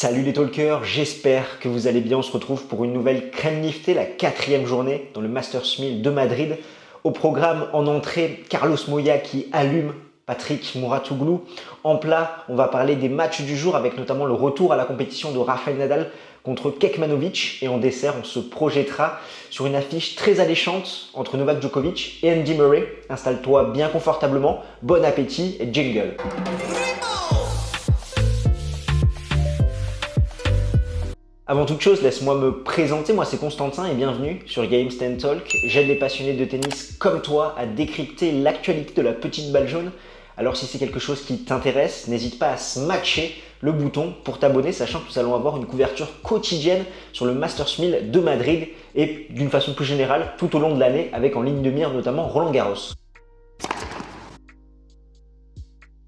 Salut les talkers, j'espère que vous allez bien. On se retrouve pour une nouvelle crème liftée, la 4e journée dans le Masters 1000 de Madrid. Au programme en entrée, Carlos Moya qui allume Patrick Mouratoglou. En plat, on va parler des matchs du jour avec notamment le retour à la compétition de Rafael Nadal contre Kekmanovic. Et en dessert, on se projettera sur une affiche très alléchante entre Novak Djokovic et Andy Murray. Installe-toi bien confortablement, bon appétit et jingle. Avant toute chose, laisse-moi me présenter, moi c'est Constantin et bienvenue sur Game Stand Talk. J'aide les passionnés de tennis comme toi à décrypter l'actualité de la petite balle jaune. Alors si c'est quelque chose qui t'intéresse, n'hésite pas à smatcher le bouton pour t'abonner, sachant que nous allons avoir une couverture quotidienne sur le Masters 1000 de Madrid et d'une façon plus générale tout au long de l'année avec en ligne de mire notamment Roland Garros.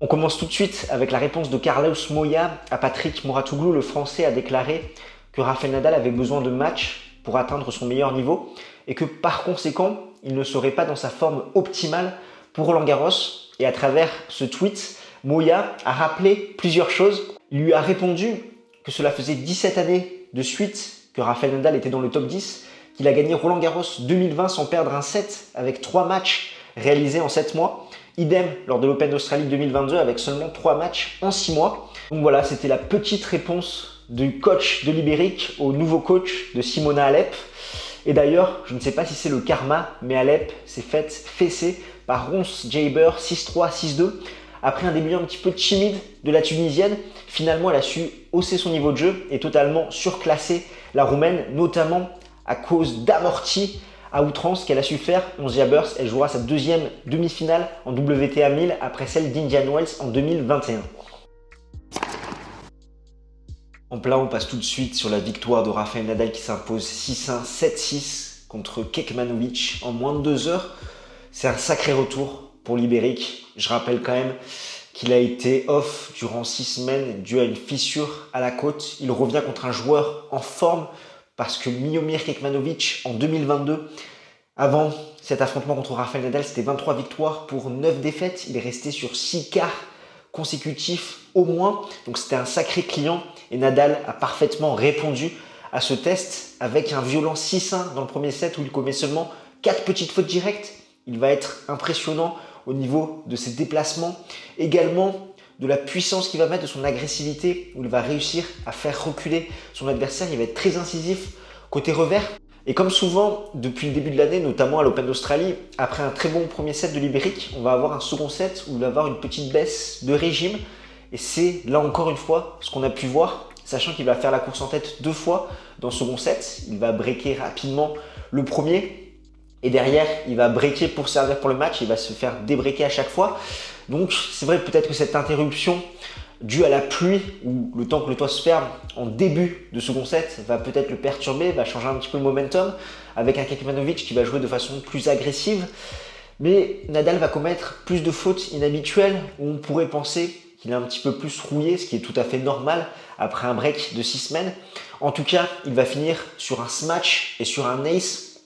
On commence tout de suite avec la réponse de Carlos Moya à Patrick Mouratoglou. Le Français a déclaré que Rafael Nadal avait besoin de matchs pour atteindre son meilleur niveau et que par conséquent, il ne serait pas dans sa forme optimale pour Roland Garros. Et à travers ce tweet, Moya a rappelé plusieurs choses. Il lui a répondu que cela faisait 17 années de suite que Rafael Nadal était dans le top 10, qu'il a gagné Roland Garros 2020 sans perdre un set avec 3 matchs réalisés en 7 mois. Idem lors de l'Open d'Australie 2022 avec seulement 3 matchs en 6 mois. Donc voilà, c'était la petite réponse du coach de l'Ibérique au nouveau coach de Simona Alep. Et d'ailleurs, je ne sais pas si c'est le karma, mais Alep s'est faite fesser par Ronce Jabeur 6-3, 6-2. Après un début un petit peu timide de la Tunisienne, finalement elle a su hausser son niveau de jeu et totalement surclasser la Roumaine, notamment à cause d'amortis à outrance qu'elle a su faire. Ronce Jabeur, elle jouera sa deuxième demi-finale en WTA 1000 après celle d'Indian Wells en 2021. En plat, on passe tout de suite sur la victoire de Rafael Nadal qui s'impose 6-1, 7-6 contre Kekmanovic en moins de 2 heures. C'est un sacré retour pour l'Ibérique. Je rappelle quand même qu'il a été off durant 6 semaines dû à une fissure à la côte. Il revient contre un joueur en forme parce que Miomir Kekmanovic en 2022, avant cet affrontement contre Rafael Nadal, c'était 23 victoires pour 9 défaites. Il est resté sur 6 quarts consécutifs au moins. Donc c'était un sacré client et Nadal a parfaitement répondu à ce test avec un violent 6-1 dans le premier set où il commet seulement 4 petites fautes directes. Il va être impressionnant au niveau de ses déplacements, également de la puissance qu'il va mettre, de son agressivité où il va réussir à faire reculer son adversaire. Il va être très incisif côté revers. Et comme souvent depuis le début de l'année, notamment à l'Open d'Australie, après un très bon premier set de l'Ibérique, on va avoir un second set où il va avoir une petite baisse de régime. Et c'est là encore une fois ce qu'on a pu voir, sachant qu'il va faire la course en tête 2 fois dans le second set. Il va breaker rapidement le premier et derrière il va breaker pour servir pour le match. Il va se faire débreaker à chaque fois. Donc c'est vrai peut-être que cette interruption dû à la pluie ou le temps que le toit se ferme en début de second set va peut-être le perturber, va changer un petit peu le momentum avec un Kekmanovic qui va jouer de façon plus agressive. Mais Nadal va commettre plus de fautes inhabituelles où on pourrait penser qu'il est un petit peu plus rouillé, ce qui est tout à fait normal après un break de 6 semaines. En tout cas, il va finir sur un smash et sur un ace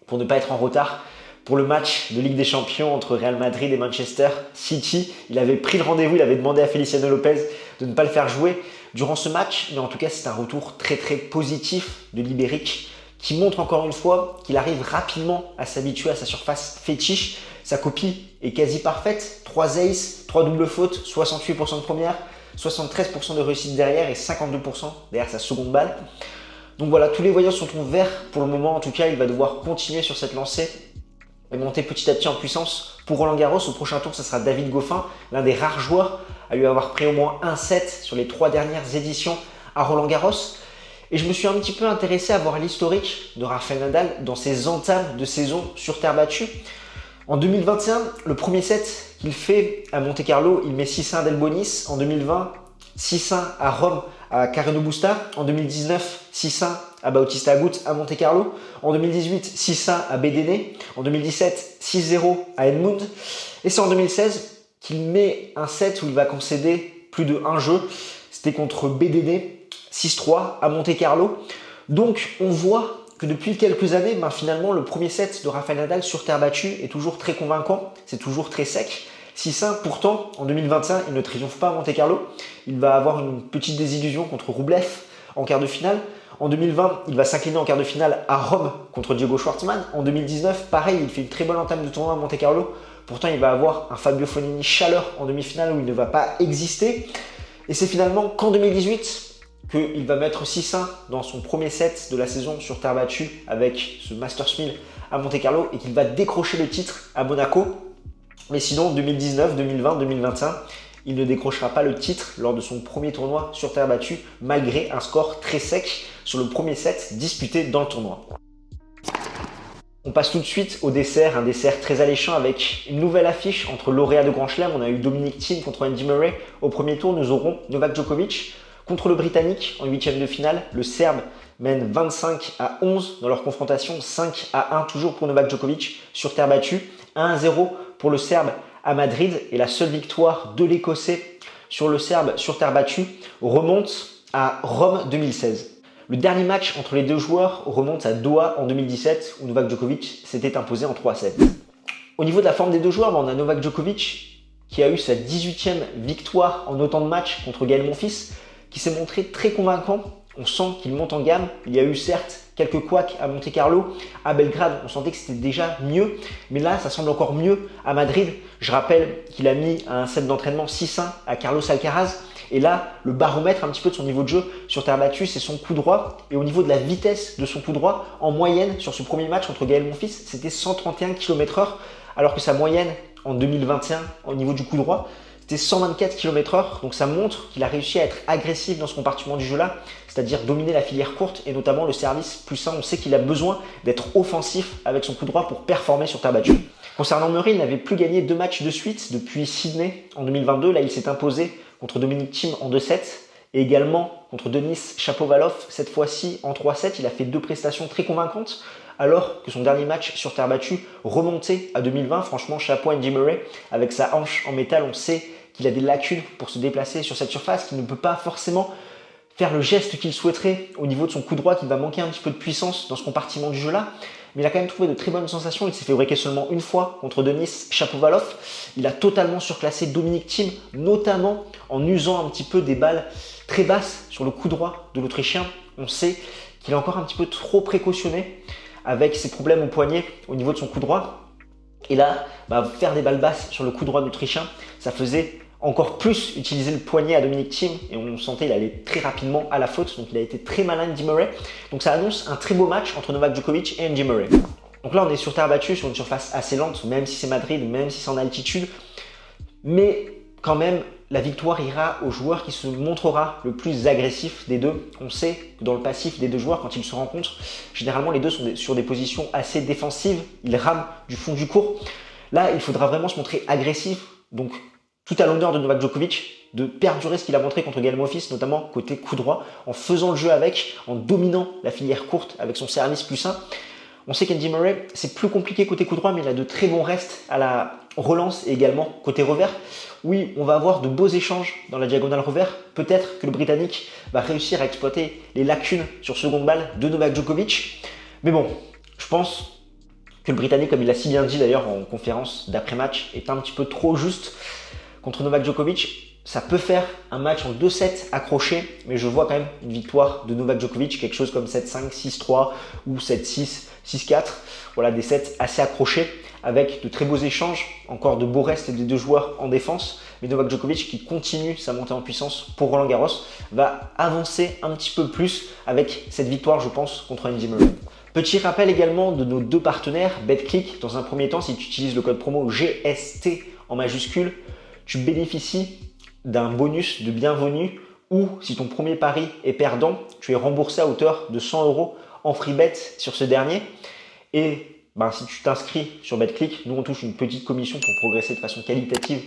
pour ne pas être en retard pour le match de Ligue des Champions entre Real Madrid et Manchester City. Il avait pris le rendez-vous, il avait demandé à Feliciano Lopez de ne pas le faire jouer durant ce match. Mais en tout cas, c'est un retour très très positif de l'Ibérique qui montre encore une fois qu'il arrive rapidement à s'habituer à sa surface fétiche. Sa copie est quasi parfaite. 3 aces, 3 doubles fautes, 68% de première, 73% de réussite derrière et 52% derrière sa seconde balle. Donc voilà, tous les voyants sont au vert pour le moment. En tout cas, il va devoir continuer sur cette lancée et monter petit à petit en puissance. Pour Roland Garros, au prochain tour, ce sera David Goffin, l'un des rares joueurs à lui avoir pris au moins un set sur les 3 dernières éditions à Roland Garros. Et je me suis un petit peu intéressé à voir l'historique de Rafael Nadal dans ses entames de saison sur terre battue. En 2021, le premier set qu'il fait à Monte-Carlo, il met 6-1 à Delbonis. En 2020, 6-1 à Rome à Carreno Busta. En 2019, 6-1 à Bautista Agut à Monte-Carlo. En 2018, 6-1 à Bedene. En 2017, 6-0 à Edmund. Et c'est en 2016 qu'il met un set où il va concéder plus de 1 jeu. C'était contre Bedene, 6-3 à Monte-Carlo. Donc on voit que depuis quelques années, finalement, le premier set de Rafael Nadal sur terre battue est toujours très convaincant. C'est toujours très sec. 6-1, pourtant, en 2021, il ne triomphe pas à Monte-Carlo. Il va avoir une petite désillusion contre Roublev en quart de finale. En 2020, il va s'incliner en quart de finale à Rome contre Diego Schwartzmann. En 2019, pareil, il fait une très bonne entame de tournoi à Monte-Carlo. Pourtant, il va avoir un Fabio Fognini chaleur en demi-finale où il ne va pas exister. Et c'est finalement qu'en 2018 qu'il va mettre 6-1 dans son premier set de la saison sur terre battue avec ce Masters 1000 à Monte-Carlo et qu'il va décrocher le titre à Monaco. Mais sinon, 2019, 2020, 2021, il ne décrochera pas le titre lors de son premier tournoi sur terre battue malgré un score très sec sur le premier set disputé dans le tournoi. On passe tout de suite au dessert, un dessert très alléchant avec une nouvelle affiche entre lauréats de Grand Chelem. On a eu Dominic Thiem contre Andy Murray. Au premier tour, nous aurons Novak Djokovic contre le Britannique en huitième de finale. Le Serbe mène 25-11 dans leur confrontation, 5-1 toujours pour Novak Djokovic sur terre battue, 1-0 pour le Serbe à Madrid et la seule victoire de l'Écossais sur le Serbe sur terre battue remonte à Rome 2016. Le dernier match entre les deux joueurs remonte à Doha en 2017 où Novak Djokovic s'était imposé en 3-7. Au niveau de la forme des deux joueurs, on a Novak Djokovic qui a eu sa 18e victoire en autant de matchs contre Gaël Monfils, qui s'est montré très convaincant. On sent qu'il monte en gamme. Il y a eu certes quelques couacs à Monte-Carlo. À Belgrade, on sentait que c'était déjà mieux. Mais là, ça semble encore mieux à Madrid. Je rappelle qu'il a mis un set d'entraînement 6-1 à Carlos Alcaraz. Et là, le baromètre un petit peu de son niveau de jeu sur terre battue, c'est son coup droit. Et au niveau de la vitesse de son coup droit, en moyenne, sur ce premier match contre Gaël Monfils, c'était 131 km/h. Alors que sa moyenne en 2021, au niveau du coup droit, c'était 124 km/h. Donc ça montre qu'il a réussi à être agressif dans ce compartiment du jeu-là, c'est-à-dire dominer la filière courte et notamment le service plus 1. On sait qu'il a besoin d'être offensif avec son coup droit pour performer sur terre battue. Concernant Murray, il n'avait plus gagné 2 matchs de suite depuis Sydney en 2022. Là, il s'est imposé contre Dominic Thiem en 2-7 et également contre Denis Shapovalov, cette fois-ci en 3-7. Il a fait 2 prestations très convaincantes alors que son dernier match sur terre battue remontait à 2020. Franchement, chapeau à Andy Murray. Avec sa hanche en métal, on sait qu'il a des lacunes pour se déplacer sur cette surface, qu'il ne peut pas forcément faire le geste qu'il souhaiterait au niveau de son coup droit, qu'il va manquer un petit peu de puissance dans ce compartiment du jeu-là. Mais il a quand même trouvé de très bonnes sensations. Il s'est fait breaker seulement une fois contre Denis Shapovalov. Il a totalement surclassé Dominic Thiem, notamment en usant un petit peu des balles très basses sur le coup droit de l'Autrichien. On sait qu'il est encore un petit peu trop précautionné avec ses problèmes au poignet au niveau de son coup droit. Et là, faire des balles basses sur le coup droit de l'Autrichien, ça faisait encore plus utiliser le poignet à Dominic Thiem et on sentait qu'il allait très rapidement à la faute. Donc il a été très malin, Andy Murray. Donc ça annonce un très beau match entre Novak Djokovic et Andy Murray. Donc là, on est sur terre battue, sur une surface assez lente, même si c'est Madrid, même si c'est en altitude. Mais quand même, la victoire ira au joueur qui se montrera le plus agressif des deux. On sait que dans le passif des deux joueurs, quand ils se rencontrent, généralement les deux sont sur des positions assez défensives. Ils rament du fond du court. Là, il faudra vraiment se montrer agressif. Donc, tout à l'honneur de Novak Djokovic de perdurer ce qu'il a montré contre Gaël Monfils, notamment côté coup droit, en faisant le jeu avec, en dominant la filière courte avec son service plus 1. On sait qu'Andy Murray, c'est plus compliqué côté coup droit, mais il a de très bons restes à la relance et également côté revers. Oui, on va avoir de beaux échanges dans la diagonale revers. Peut-être que le Britannique va réussir à exploiter les lacunes sur seconde balle de Novak Djokovic. Mais bon, je pense que le Britannique, comme il l'a si bien dit d'ailleurs en conférence d'après-match, est un petit peu trop juste contre Novak Djokovic. Ça peut faire un match en 2-7 accroché, mais je vois quand même une victoire de Novak Djokovic, quelque chose comme 7-5, 6-3 ou 7-6, 6-4. Voilà, des sets assez accrochés avec de très beaux échanges, encore de beaux restes des deux joueurs en défense. Mais Novak Djokovic, qui continue sa montée en puissance pour Roland Garros, va avancer un petit peu plus avec cette victoire, je pense, contre Andy Murray. Petit rappel également de nos deux partenaires, BetClick. Dans un premier temps, si tu utilises le code promo GST en majuscule, tu bénéficies d'un bonus de bienvenue ou si ton premier pari est perdant, tu es remboursé à hauteur de 100 € en free bet sur ce dernier. Et si tu t'inscris sur BetClick, nous on touche une petite commission pour progresser de façon qualitative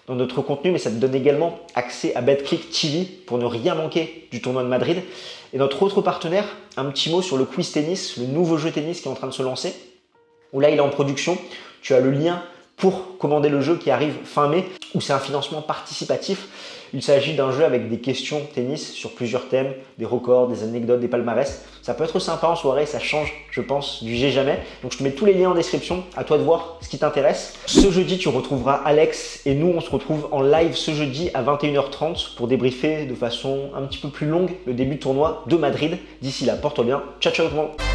dans notre contenu, mais ça te donne également accès à BetClick TV pour ne rien manquer du tournoi de Madrid. Et notre autre partenaire, un petit mot sur le quiz tennis, le nouveau jeu tennis qui est en train de se lancer, où là il est en production. Tu as le lien pour commander le jeu qui arrive fin mai. ou c'est un financement participatif. Il s'agit d'un jeu avec des questions tennis sur plusieurs thèmes, des records, des anecdotes, des palmarès. Ça peut être sympa en soirée, ça change, je pense, du J'ai jamais. Donc je te mets tous les liens en description, à toi de voir ce qui t'intéresse. Ce jeudi, tu retrouveras Alex et nous, on se retrouve en live ce jeudi à 21h30 pour débriefer de façon un petit peu plus longue le début de tournoi de Madrid. D'ici là, porte-toi bien. Ciao, ciao tout le monde.